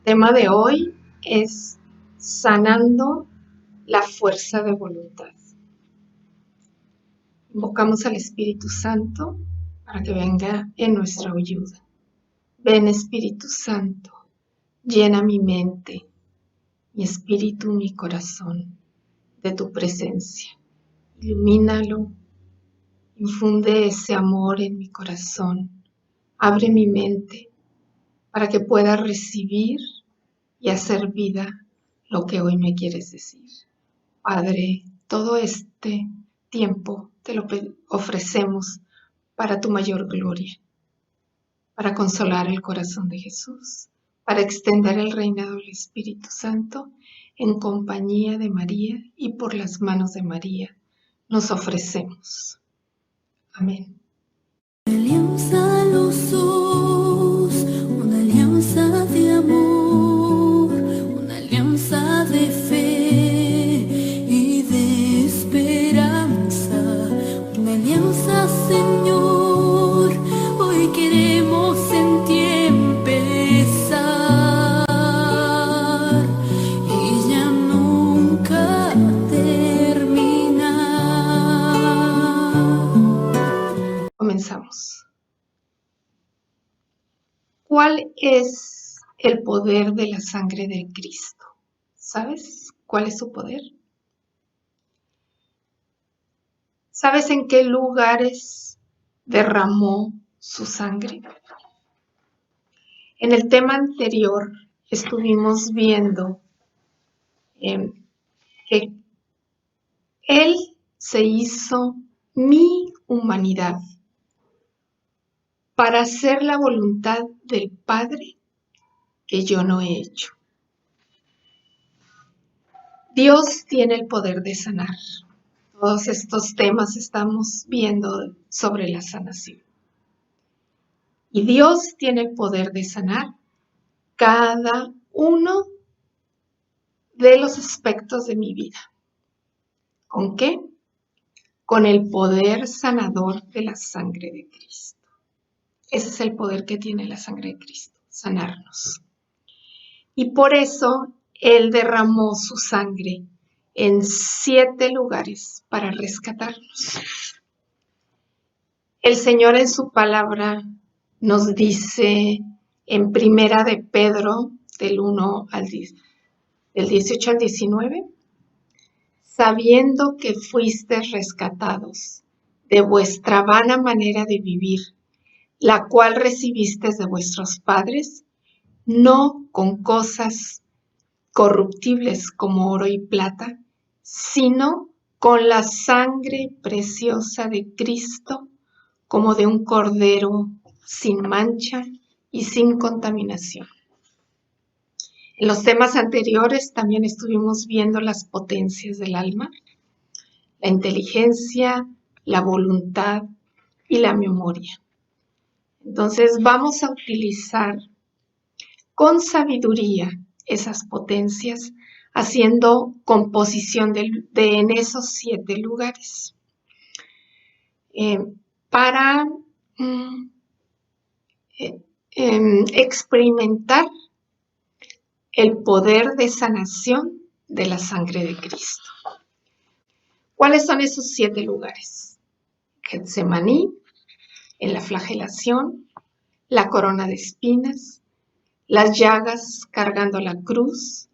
tema de hoy es sanando la fuerza de voluntad. Invocamos al Espíritu Santo para que venga en nuestra ayuda. Ven, Espíritu Santo, llena mi mente, mi espíritu, mi corazón de tu presencia. Ilumínalo, infunde ese amor en mi corazón. Abre mi mente para que pueda recibir y hacer vida lo que hoy me quieres decir. Padre, todo este tiempo te lo ofrecemos para tu mayor gloria, para consolar el corazón de Jesús, para extender el reinado del Espíritu Santo en compañía de María y por las manos de María nos ofrecemos. Amén. Alianza a los dos, una alianza de amor, una alianza de fe y de esperanza, una alianza, Señor, hoy queremos en ti empezar y ya nunca terminar. Comenzamos. ¿Cuál es el poder de la sangre de Cristo? ¿Sabes cuál es su poder? ¿Sabes en qué lugares derramó su sangre? En el tema anterior estuvimos viendo que Él se hizo mi humanidad para hacer la voluntad del Padre que yo no he hecho. Dios tiene el poder de sanar. Todos estos temas estamos viendo sobre la sanación. Y Dios tiene el poder de sanar cada uno de los aspectos de mi vida. ¿Con qué? Con el poder sanador de la sangre de Cristo. Ese es el poder que tiene la sangre de Cristo, sanarnos. Y por eso Él derramó su sangre en 7 lugares para rescatarnos. El Señor en su palabra nos dice en Primera de Pedro, del 18 al 19, sabiendo que fuisteis rescatados de vuestra vana manera de vivir, la cual recibisteis de vuestros padres, no con cosas corruptibles como oro y plata, sino con la sangre preciosa de Cristo, como de un cordero sin mancha y sin contaminación. En los temas anteriores también estuvimos viendo las potencias del alma, la inteligencia, la voluntad y la memoria. Entonces vamos a utilizar con sabiduría esas potencias, haciendo composición en esos 7 lugares. Para experimentar el poder de sanación de la sangre de Cristo. ¿Cuáles son esos 7 lugares? Getsemaní, en la flagelación, la corona de espinas, las llagas cargando la cruz,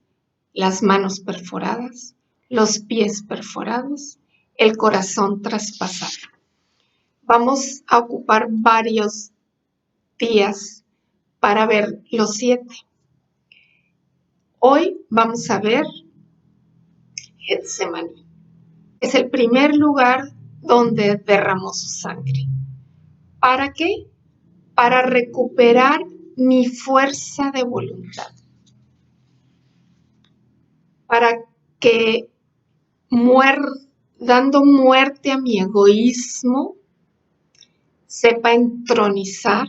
las manos perforadas, los pies perforados, el corazón traspasado. Vamos a ocupar varios días para ver los 7. Hoy vamos a ver Getsemaní. Es el primer lugar donde derramó su sangre. ¿Para qué? Para recuperar mi fuerza de voluntad. Para que, dando muerte a mi egoísmo, sepa entronizar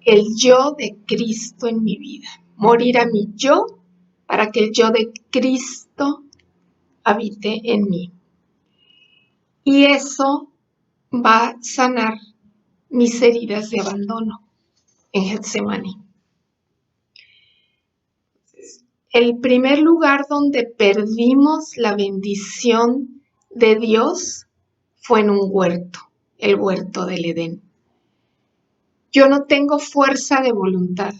el yo de Cristo en mi vida. Morir a mi yo para que el yo de Cristo habite en mí. Y eso va a sanar mis heridas de abandono en Getsemaní. el primer lugar donde perdimos la bendición de Dios fue en un huerto, el huerto del Edén. Yo no tengo fuerza de voluntad.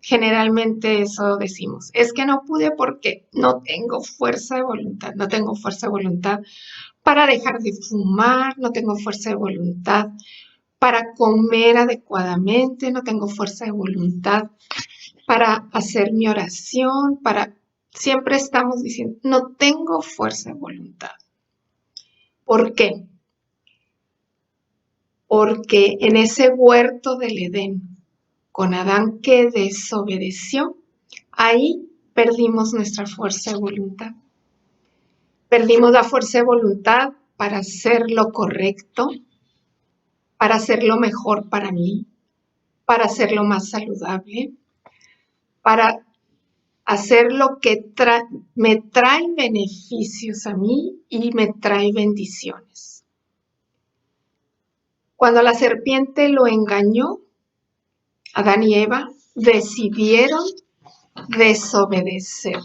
Generalmente eso decimos. Es que no pude porque no tengo fuerza de voluntad. No tengo fuerza de voluntad para dejar de fumar, no tengo fuerza de voluntad para comer adecuadamente, no tengo fuerza de voluntad para hacer mi oración, siempre estamos diciendo, no tengo fuerza de voluntad. ¿Por qué? Porque en ese huerto del Edén, con Adán que desobedeció, ahí perdimos nuestra fuerza de voluntad. Perdimos la fuerza de voluntad para hacer lo correcto, para hacer lo mejor para mí, para hacer lo más saludable, para hacer lo que me trae beneficios a mí y me trae bendiciones. Cuando la serpiente lo engañó, Adán y Eva decidieron desobedecer.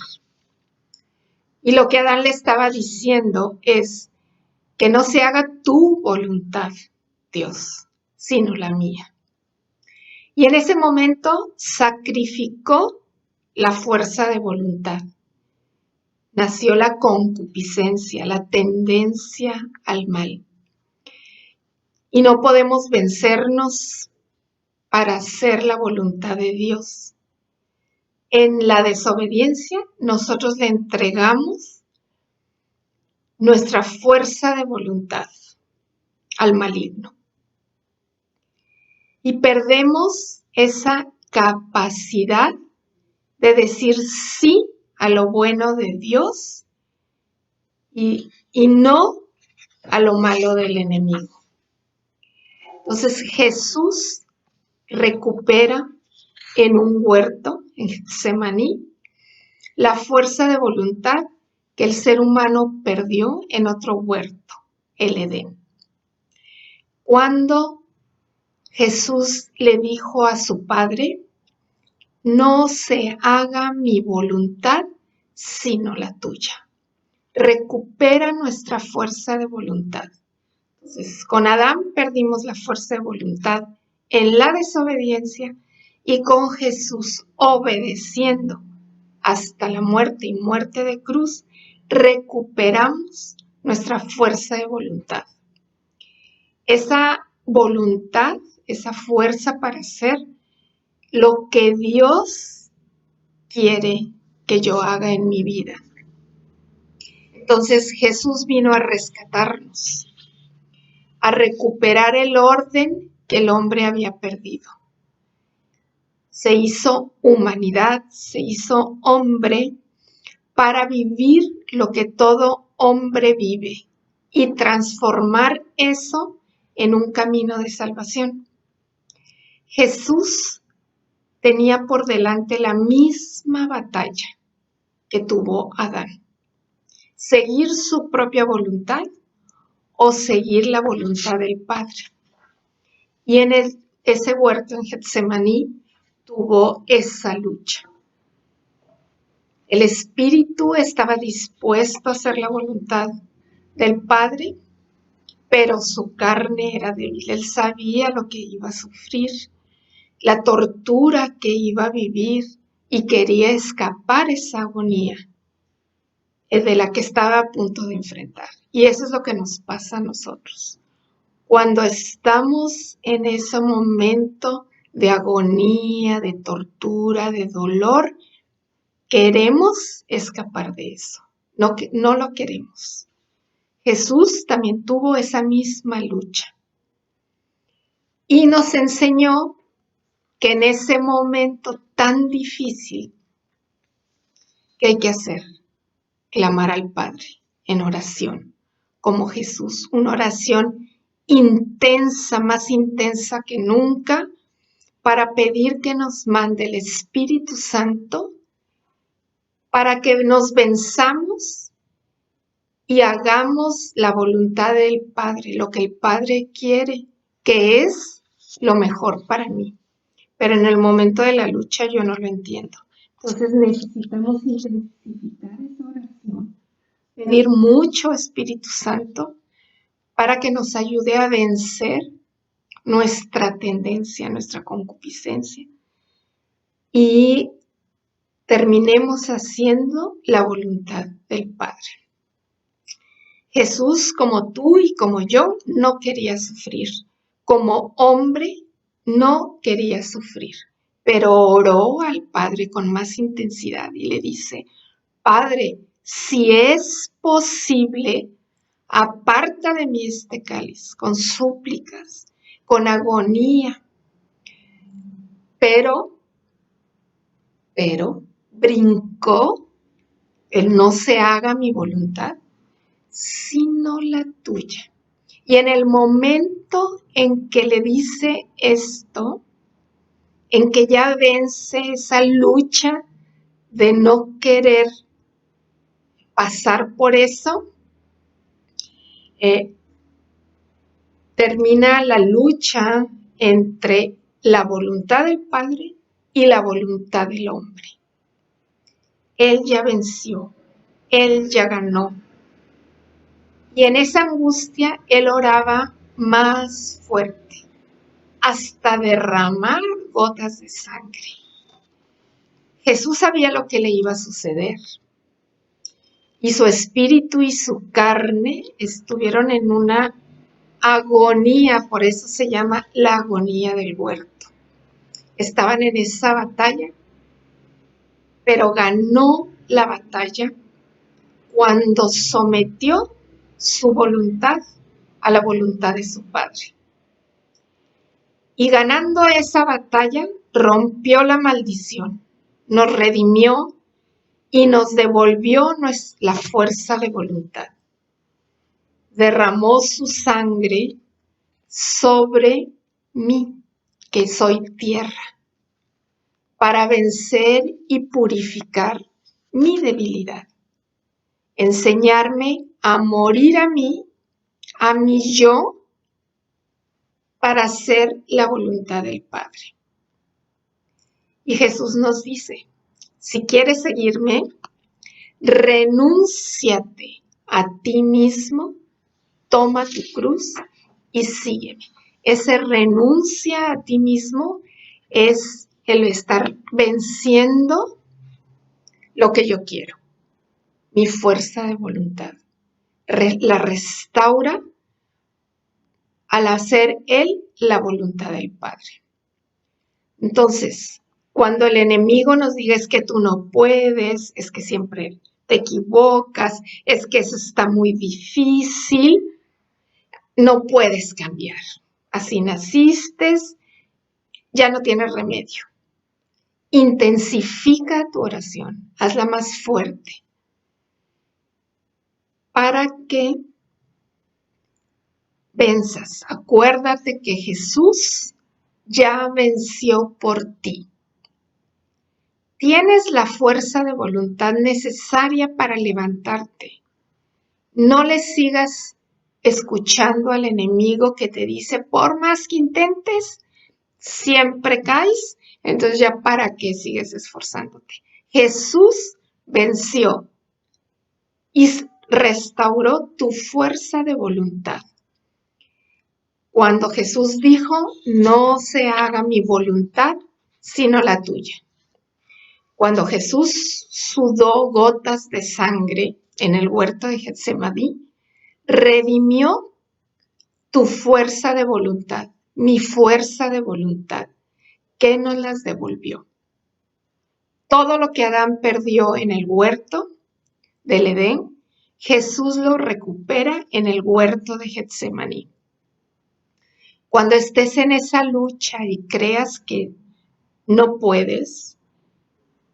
Y lo que Adán le estaba diciendo es que no se haga tu voluntad, Dios, sino la mía. Y en ese momento sacrificó la fuerza de voluntad. Nació la concupiscencia, la tendencia al mal. Y no podemos vencernos para hacer la voluntad de Dios. En la desobediencia, nosotros le entregamos nuestra fuerza de voluntad al maligno. Y perdemos esa capacidad de decir sí a lo bueno de Dios y no a lo malo del enemigo. Entonces Jesús recupera en un huerto, en Getsemaní, la fuerza de voluntad que el ser humano perdió en otro huerto, el Edén. Cuando Jesús le dijo a su Padre, no se haga mi voluntad, sino la tuya. Recupera nuestra fuerza de voluntad. Entonces, con Adán perdimos la fuerza de voluntad en la desobediencia y con Jesús obedeciendo hasta la muerte y muerte de cruz, recuperamos nuestra fuerza de voluntad. Esa voluntad, esa fuerza para hacer lo que Dios quiere que yo haga en mi vida. Entonces Jesús vino a rescatarnos, a recuperar el orden que el hombre había perdido. Se hizo humanidad, se hizo hombre para vivir lo que todo hombre vive y transformar eso en un camino de salvación. Jesús tenía por delante la misma batalla que tuvo Adán. Seguir su propia voluntad o seguir la voluntad del Padre. Y en ese huerto en Getsemaní tuvo esa lucha. El espíritu estaba dispuesto a hacer la voluntad del Padre, pero su carne era débil. Él sabía lo que iba a sufrir, la tortura que iba a vivir y quería escapar esa agonía de la que estaba a punto de enfrentar. Y eso es lo que nos pasa a nosotros. Cuando estamos en ese momento de agonía, de tortura, de dolor, queremos escapar de eso. No lo queremos. Jesús también tuvo esa misma lucha. Y nos enseñó que en ese momento tan difícil, ¿qué hay que hacer? Clamar al Padre en oración, como Jesús, una oración intensa, más intensa que nunca, para pedir que nos mande el Espíritu Santo, para que nos venzamos y hagamos la voluntad del Padre, lo que el Padre quiere, que es lo mejor para mí. Pero en el momento de la lucha yo no lo entiendo. Entonces necesitamos intensificar esa oración, pedir mucho Espíritu Santo para que nos ayude a vencer nuestra tendencia, nuestra concupiscencia y terminemos haciendo la voluntad del Padre. Jesús, como tú y como yo, no quería sufrir. Como hombre, no quería sufrir, pero oró al Padre con más intensidad y le dice: Padre, si es posible, aparta de mí este cáliz, con súplicas, con agonía. Pero brincó el no se haga mi voluntad, sino la tuya. Y en el momento en que le dice esto, en que ya vence esa lucha de no querer pasar por eso, termina la lucha entre la voluntad del Padre y la voluntad del hombre. Él ya venció, él ya ganó. Y en esa angustia él oraba más fuerte, hasta derramar gotas de sangre. Jesús sabía lo que le iba a suceder. Y su espíritu y su carne estuvieron en una agonía, por eso se llama la agonía del huerto. Estaban en esa batalla, pero ganó la batalla cuando sometió su voluntad a la voluntad de su Padre. Y ganando esa batalla, rompió la maldición, nos redimió y nos devolvió la fuerza de voluntad. Derramó su sangre sobre mí, que soy tierra, para vencer y purificar mi debilidad. Enseñarme a morir a mí yo, para hacer la voluntad del Padre. Y Jesús nos dice: si quieres seguirme, renúnciate a ti mismo, toma tu cruz y sígueme. Ese renuncia a ti mismo es el estar venciendo lo que yo quiero, mi fuerza de voluntad. La restaura al hacer Él la voluntad del Padre. Entonces, cuando el enemigo nos diga: es que tú no puedes, es que siempre te equivocas, es que eso está muy difícil, no puedes cambiar. Así naciste, ya no tienes remedio. Intensifica tu oración, hazla más fuerte, para que venzas. Acuérdate que Jesús ya venció por ti. Tienes la fuerza de voluntad necesaria para levantarte. No le sigas escuchando al enemigo que te dice: por más que intentes, siempre caes. Entonces, ya para qué sigues esforzándote. Jesús venció y restauró tu fuerza de voluntad. Cuando Jesús dijo: no se haga mi voluntad, sino la tuya. Cuando Jesús sudó gotas de sangre en el huerto de Getsemaní, redimió tu fuerza de voluntad, mi fuerza de voluntad, que nos las devolvió. Todo lo que Adán perdió en el huerto del Edén, Jesús lo recupera en el huerto de Getsemaní. Cuando estés en esa lucha y creas que no puedes,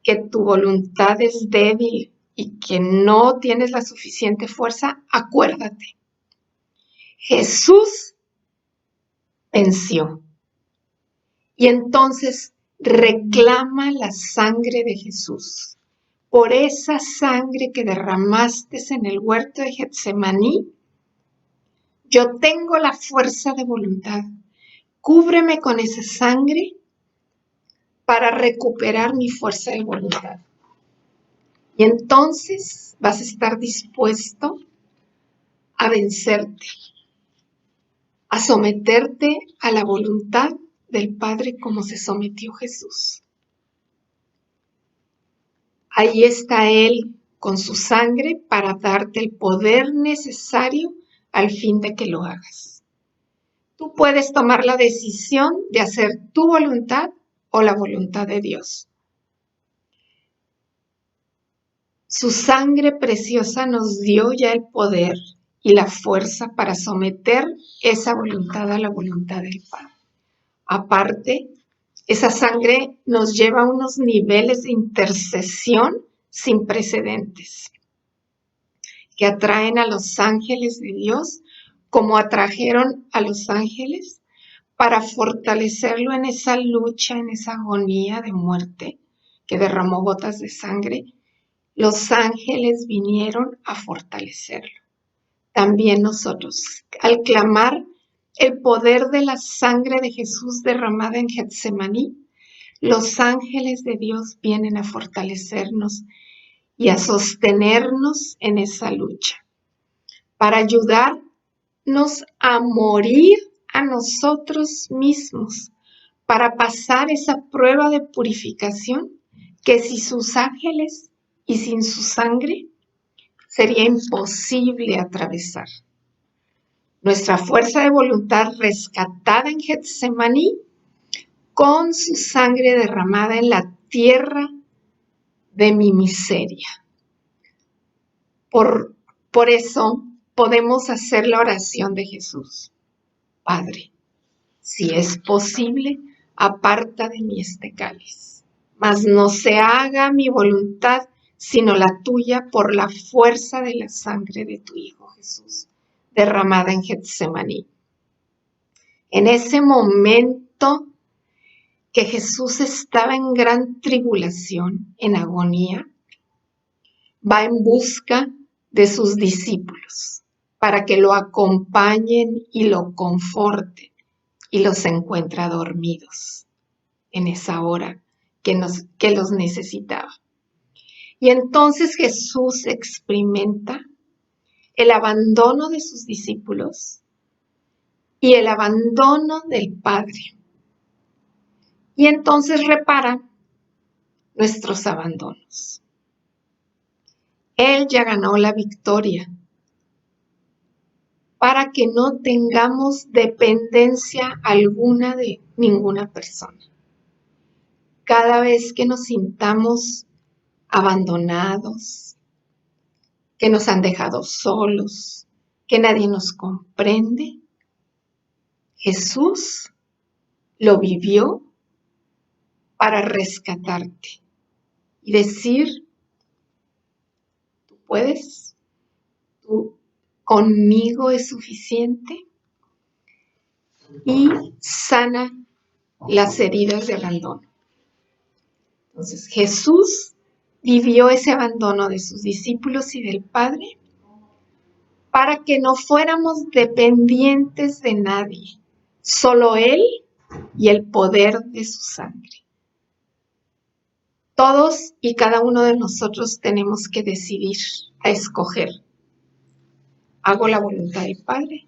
que tu voluntad es débil y que no tienes la suficiente fuerza, acuérdate: Jesús venció. Y entonces reclama la sangre de Jesús. Por esa sangre que derramaste en el huerto de Getsemaní, yo tengo la fuerza de voluntad. Cúbreme con esa sangre para recuperar mi fuerza de voluntad. Y entonces vas a estar dispuesto a vencerte, a someterte a la voluntad del Padre como se sometió Jesús. Ahí está Él con su sangre para darte el poder necesario al fin de que lo hagas. Tú puedes tomar la decisión de hacer tu voluntad o la voluntad de Dios. Su sangre preciosa nos dio ya el poder y la fuerza para someter esa voluntad a la voluntad del Padre. Aparte, esa sangre nos lleva a unos niveles de intercesión sin precedentes, que atraen a los ángeles de Dios como atrajeron a los ángeles para fortalecerlo en esa lucha, en esa agonía de muerte que derramó gotas de sangre. Los ángeles vinieron a fortalecerlo. También nosotros, al clamar el poder de la sangre de Jesús derramada en Getsemaní, los ángeles de Dios vienen a fortalecernos y a sostenernos en esa lucha, para ayudarnos a morir a nosotros mismos, para pasar esa prueba de purificación que sin sus ángeles y sin su sangre sería imposible atravesar. Nuestra fuerza de voluntad rescatada en Getsemaní, con su sangre derramada en la tierra de mi miseria. Por eso podemos hacer la oración de Jesús. Padre, si es posible, aparta de mí este cáliz, mas no se haga mi voluntad, sino la tuya por la fuerza de la sangre de tu Hijo Jesús, derramada en Getsemaní. En ese momento que Jesús estaba en gran tribulación, en agonía, va en busca de sus discípulos para que lo acompañen y lo conforten, y los encuentra dormidos en esa hora que los necesitaba. Y entonces Jesús experimenta el abandono de sus discípulos y el abandono del Padre. Y entonces repara nuestros abandonos. Él ya ganó la victoria para que no tengamos dependencia alguna de ninguna persona. Cada vez que nos sintamos abandonados, que nos han dejado solos, que nadie nos comprende, Jesús lo vivió para rescatarte y decir, tú puedes, tú conmigo es suficiente, y sana las heridas de abandono. Entonces Jesús vivió ese abandono de sus discípulos y del Padre para que no fuéramos dependientes de nadie, solo Él y el poder de su sangre. Todos y cada uno de nosotros tenemos que decidir, a escoger. ¿Hago la voluntad del Padre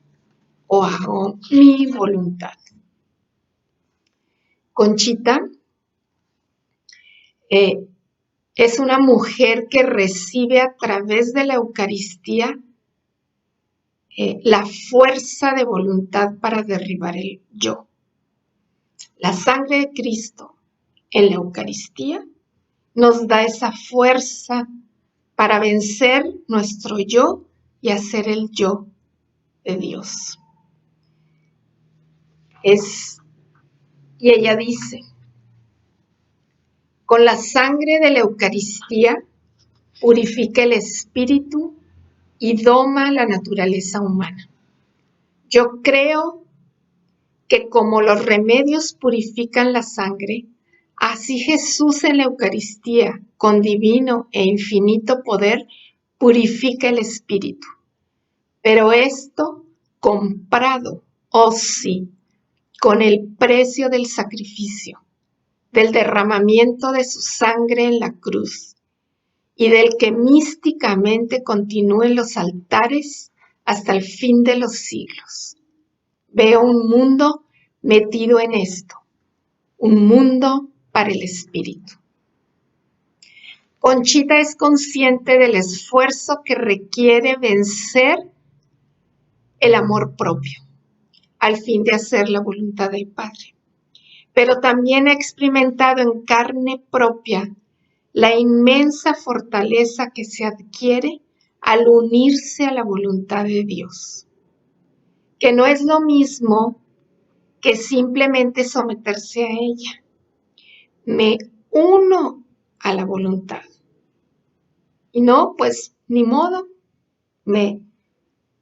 o hago mi voluntad? Conchita es una mujer que recibe a través de la Eucaristía la fuerza de voluntad para derribar el yo. La sangre de Cristo en la Eucaristía nos da esa fuerza para vencer nuestro yo y hacer el yo de Dios. Y ella dice, con la sangre de la Eucaristía purifica el espíritu y doma la naturaleza humana. Yo creo que como los remedios purifican la sangre, así Jesús en la Eucaristía, con divino e infinito poder, purifica el espíritu. Pero esto comprado, oh sí, con el precio del sacrificio, del derramamiento de su sangre en la cruz y del que místicamente continúe en los altares hasta el fin de los siglos. Veo un mundo metido en esto, un mundo para el espíritu. Conchita es consciente del esfuerzo que requiere vencer el amor propio, al fin de hacer la voluntad del Padre. Pero también ha experimentado en carne propia la inmensa fortaleza que se adquiere al unirse a la voluntad de Dios, que no es lo mismo que simplemente someterse a ella. Me uno a la voluntad. Y no, pues ni modo, me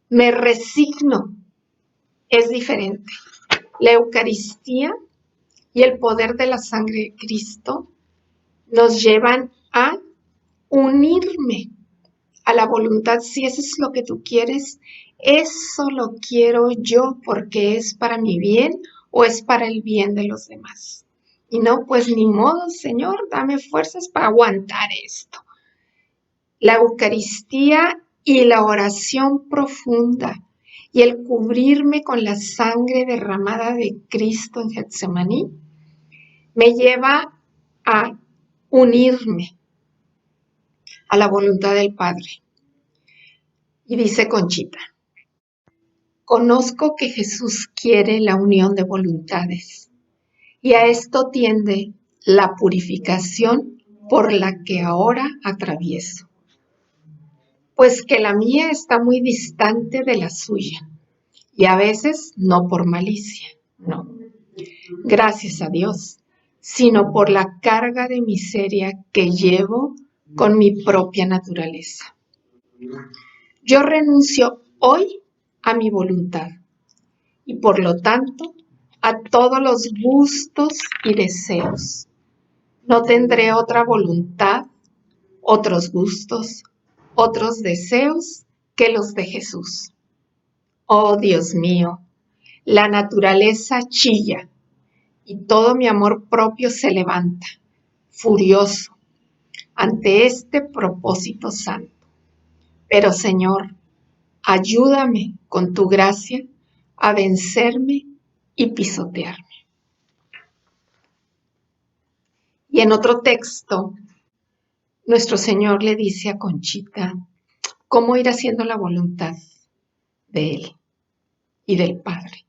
resigno. Es diferente. La Eucaristía y el poder de la sangre de Cristo nos llevan a unirme a la voluntad. Si eso es lo que tú quieres, eso lo quiero yo porque es para mi bien o es para el bien de los demás. Y no, pues ni modo, Señor, dame fuerzas para aguantar esto. La Eucaristía y la oración profunda y el cubrirme con la sangre derramada de Cristo en Getsemaní me lleva a unirme a la voluntad del Padre. Y dice Conchita, conozco que Jesús quiere la unión de voluntades y a esto tiende la purificación por la que ahora atravieso, pues que la mía está muy distante de la suya y a veces no por malicia, no, gracias a Dios, sino por la carga de miseria que llevo con mi propia naturaleza. Yo renuncio hoy a mi voluntad y por lo tanto a todos los gustos y deseos. No tendré otra voluntad, otros gustos, otros deseos que los de Jesús. Oh Dios mío, la naturaleza chilla y todo mi amor propio se levanta, furioso, ante este propósito santo. Pero Señor, ayúdame con tu gracia a vencerme y pisotearme. Y en otro texto, nuestro Señor le dice a Conchita cómo ir haciendo la voluntad de Él y del Padre,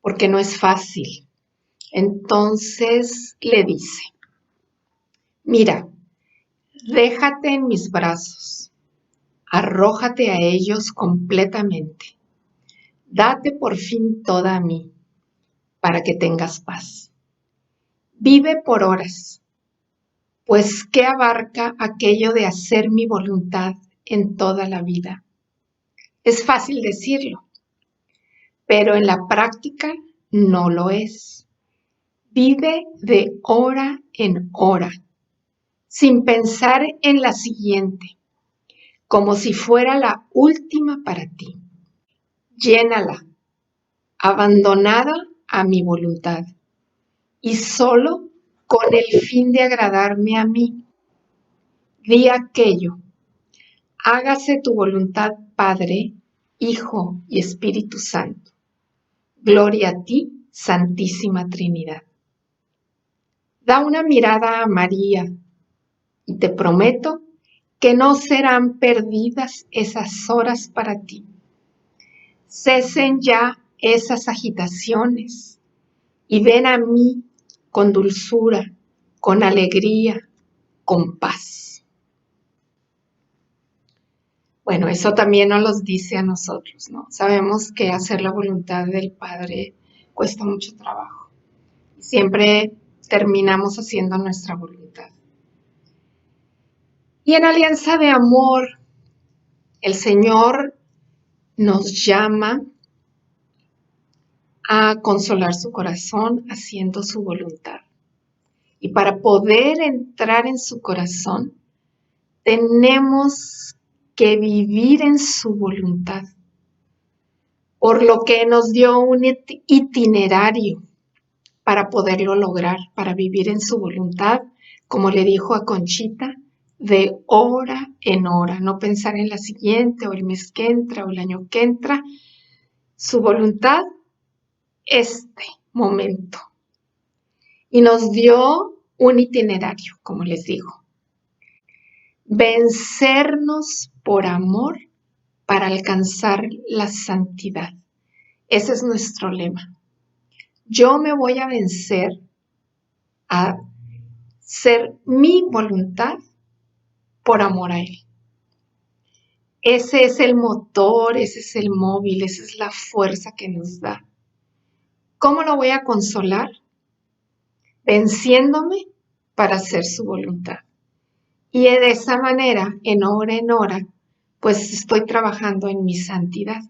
porque no es fácil. Entonces le dice, mira, déjate en mis brazos, arrójate a ellos completamente, date por fin toda a mí, para que tengas paz. Vive por horas, pues ¿qué abarca aquello de hacer mi voluntad en toda la vida? Es fácil decirlo, pero en la práctica no lo es. Vive de hora en hora, sin pensar en la siguiente, como si fuera la última para ti. Llénala, abandonada a mi voluntad, y solo con el fin de agradarme a mí. Di aquello, hágase tu voluntad, Padre, Hijo y Espíritu Santo. Gloria a ti, Santísima Trinidad. Da una mirada a María y te prometo que no serán perdidas esas horas para ti. Cesen ya esas agitaciones y ven a mí con dulzura, con alegría, con paz. Bueno, eso también nos los dice a nosotros, ¿no? Sabemos que hacer la voluntad del Padre cuesta mucho trabajo. Siempre terminamos haciendo nuestra voluntad. Y en alianza de amor, el Señor nos llama a consolar su corazón haciendo su voluntad. Y para poder entrar en su corazón, tenemos que vivir en su voluntad, por lo que nos dio un itinerario para poderlo lograr, para vivir en su voluntad, como le dijo a Conchita, de hora en hora, no pensar en la siguiente o el mes que entra o el año que entra, su voluntad, este momento. Y nos dio un itinerario, como les digo. Vencernos por amor para alcanzar la santidad. Ese es nuestro lema. Yo me voy a vencer a ser mi voluntad por amor a Él. Ese es el motor, ese es el móvil, esa es la fuerza que nos da. ¿Cómo lo voy a consolar? Venciéndome para hacer su voluntad. Y de esa manera, en hora, pues estoy trabajando en mi santidad.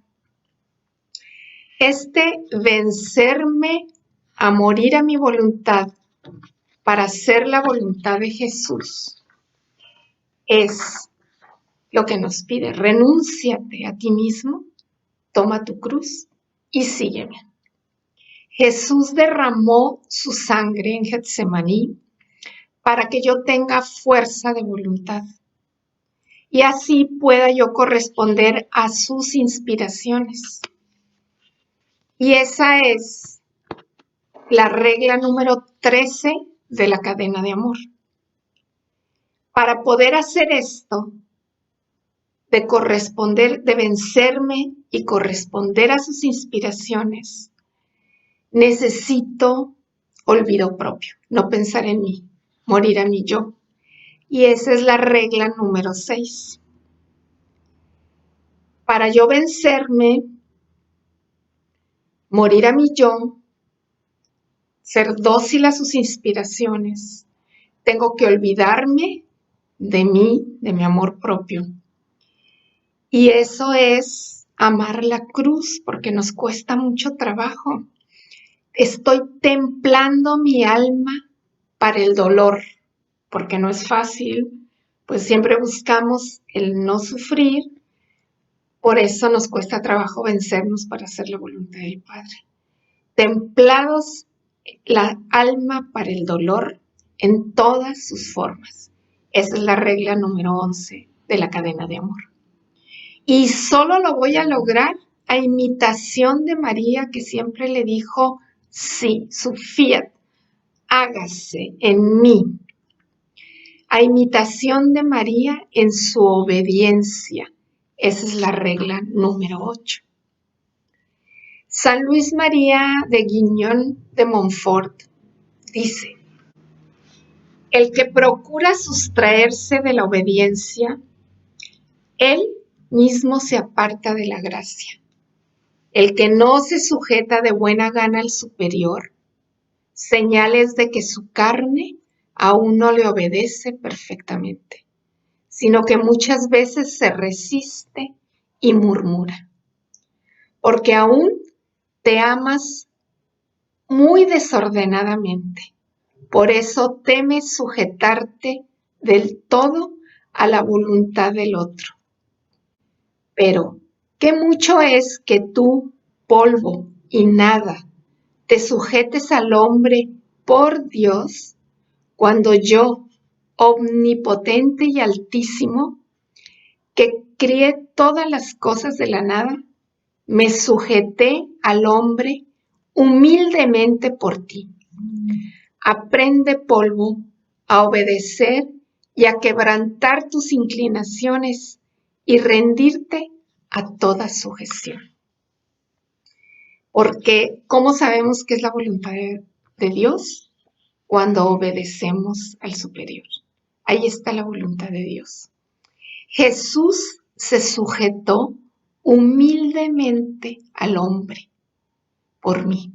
Este vencerme a morir a mi voluntad para hacer la voluntad de Jesús es lo que nos pide. Renúnciate a ti mismo, toma tu cruz y sígueme. Jesús derramó su sangre en Getsemaní para que yo tenga fuerza de voluntad y así pueda yo corresponder a sus inspiraciones. Y esa es la regla número 13 de la cadena de amor. Para poder hacer esto, de corresponder, de vencerme y corresponder a sus inspiraciones, necesito olvido propio, no pensar en mí, morir a mí yo. Y esa es la regla número 6. Para yo vencerme, morir a mí yo, ser dócil a sus inspiraciones, tengo que olvidarme de mí, de mi amor propio. Y eso es amar la cruz, porque nos cuesta mucho trabajo. Estoy templando mi alma para el dolor, porque no es fácil, pues siempre buscamos el no sufrir, por eso nos cuesta trabajo vencernos para hacer la voluntad del Padre. Templados la alma para el dolor en todas sus formas. Esa es la regla número 11 de la cadena de amor. Y solo lo voy a lograr a imitación de María, que siempre le dijo, sí, su fiat, hágase en mí. A imitación de María en su obediencia. Esa es la regla número 8. San Luis María de Guignon de Montfort dice, el que procura sustraerse de la obediencia, él mismo se aparta de la gracia. El que no se sujeta de buena gana al superior, señales de que su carne aún no le obedece perfectamente, sino que muchas veces se resiste y murmura, porque aún te amas muy desordenadamente. Por eso temes sujetarte del todo a la voluntad del otro. Pero qué mucho es que tú, polvo y nada, te sujetes al hombre por Dios, cuando yo, omnipotente y altísimo, que crié todas las cosas de la nada, me sujeté al hombre humildemente por ti. Aprende, polvo, a obedecer y a quebrantar tus inclinaciones y rendirte a toda sujeción. Porque, ¿cómo sabemos qué es la voluntad de Dios? Cuando obedecemos al superior. Ahí está la voluntad de Dios. Jesús se sujetó humildemente al hombre por mí.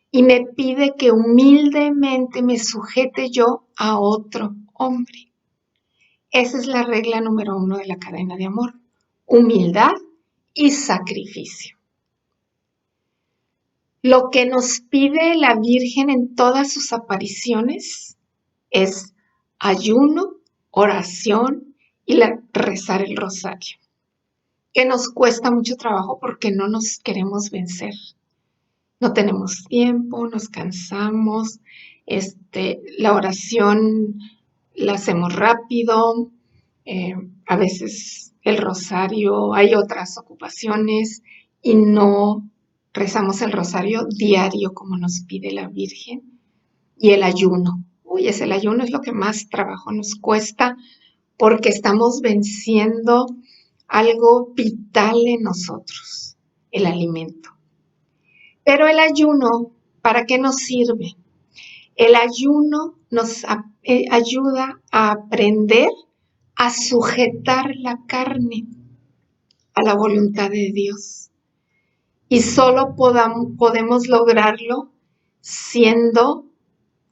Y me pide que humildemente me sujete yo a otro hombre. Esa es la regla número 1 de la cadena de amor. Humildad y sacrificio. Lo que nos pide la Virgen en todas sus apariciones es ayuno, oración y rezar el rosario, que nos cuesta mucho trabajo porque no nos queremos vencer. no tenemos tiempo, nos cansamos, la oración la hacemos rápido, a veces el rosario, hay otras ocupaciones y no rezamos el rosario diario como nos pide la Virgen. Y el ayuno. Uy, el ayuno es lo que más trabajo nos cuesta porque estamos venciendo algo vital en nosotros, el alimento. Pero el ayuno, ¿para qué nos sirve? El ayuno nos ayuda a aprender a sujetar la carne a la voluntad de Dios. Y solo podemos lograrlo siendo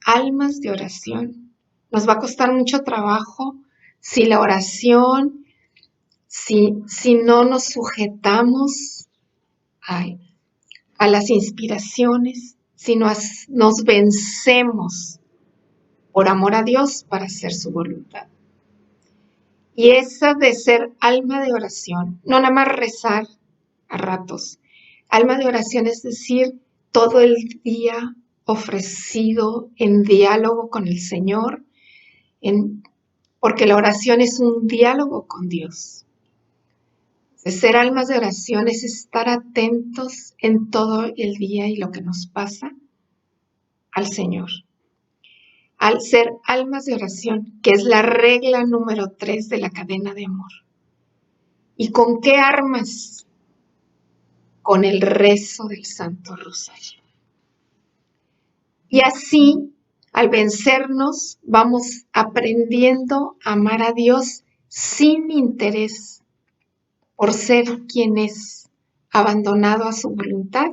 almas de oración. Nos va a costar mucho trabajo si la oración, si no nos sujetamos a las inspiraciones, si nos vencemos por amor a Dios para hacer su voluntad. Y esa de ser alma de oración, no nada más rezar a ratos. Alma de oración es decir, todo el día ofrecido en diálogo con el Señor, porque la oración es un diálogo con Dios. Ser almas de oración es estar atentos en todo el día y lo que nos pasa al Señor. Al ser almas de oración, que es la regla número 3 de la cadena de amor. ¿Y con qué armas? Con el rezo del Santo Rosario. Y así, al vencernos, vamos aprendiendo a amar a Dios sin interés por ser quien es, abandonado a su voluntad,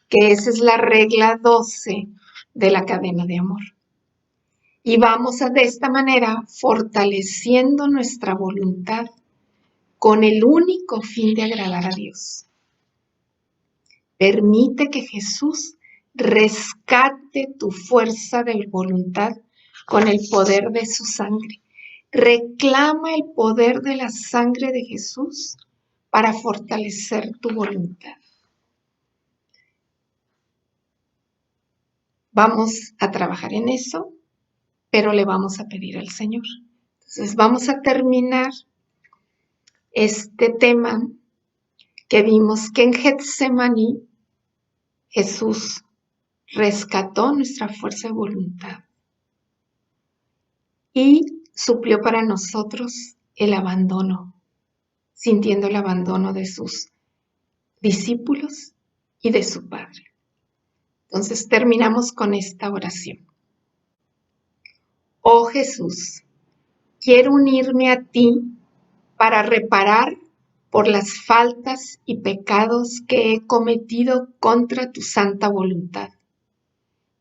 que esa es la regla 12 de la cadena de amor. Y vamos de esta manera fortaleciendo nuestra voluntad con el único fin de agradar a Dios. Permite que Jesús rescate tu fuerza de voluntad con el poder de su sangre. Reclama el poder de la sangre de Jesús para fortalecer tu voluntad. Vamos a trabajar en eso, pero le vamos a pedir al Señor. Entonces vamos a terminar este tema que vimos que en Getsemaní Jesús rescató nuestra fuerza de voluntad y suplió para nosotros el abandono, sintiendo el abandono de sus discípulos y de su Padre. Entonces terminamos con esta oración. Oh Jesús, quiero unirme a ti para reparar por las faltas y pecados que he cometido contra tu santa voluntad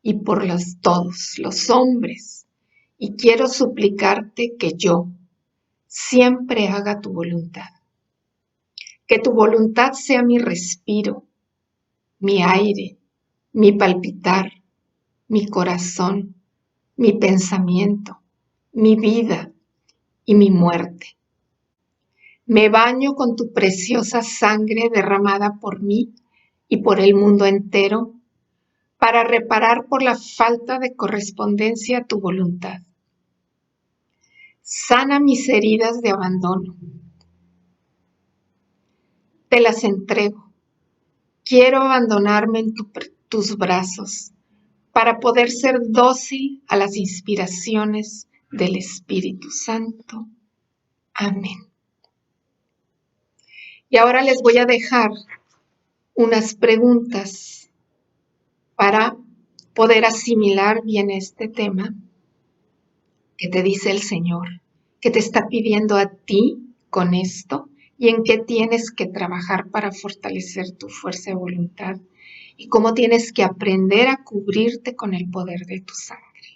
y por todos los hombres, y quiero suplicarte que yo siempre haga tu voluntad. Que tu voluntad sea mi respiro, mi aire, mi palpitar, mi corazón, mi pensamiento, mi vida y mi muerte. Me baño con tu preciosa sangre derramada por mí y por el mundo entero para reparar por la falta de correspondencia a tu voluntad. Sana mis heridas de abandono. Te las entrego. Quiero abandonarme en tus brazos para poder ser dócil a las inspiraciones del Espíritu Santo. Amén. Y ahora les voy a dejar unas preguntas para poder asimilar bien este tema que te dice el Señor, que te está pidiendo a ti con esto y en qué tienes que trabajar para fortalecer tu fuerza de voluntad y cómo tienes que aprender a cubrirte con el poder de tu sangre.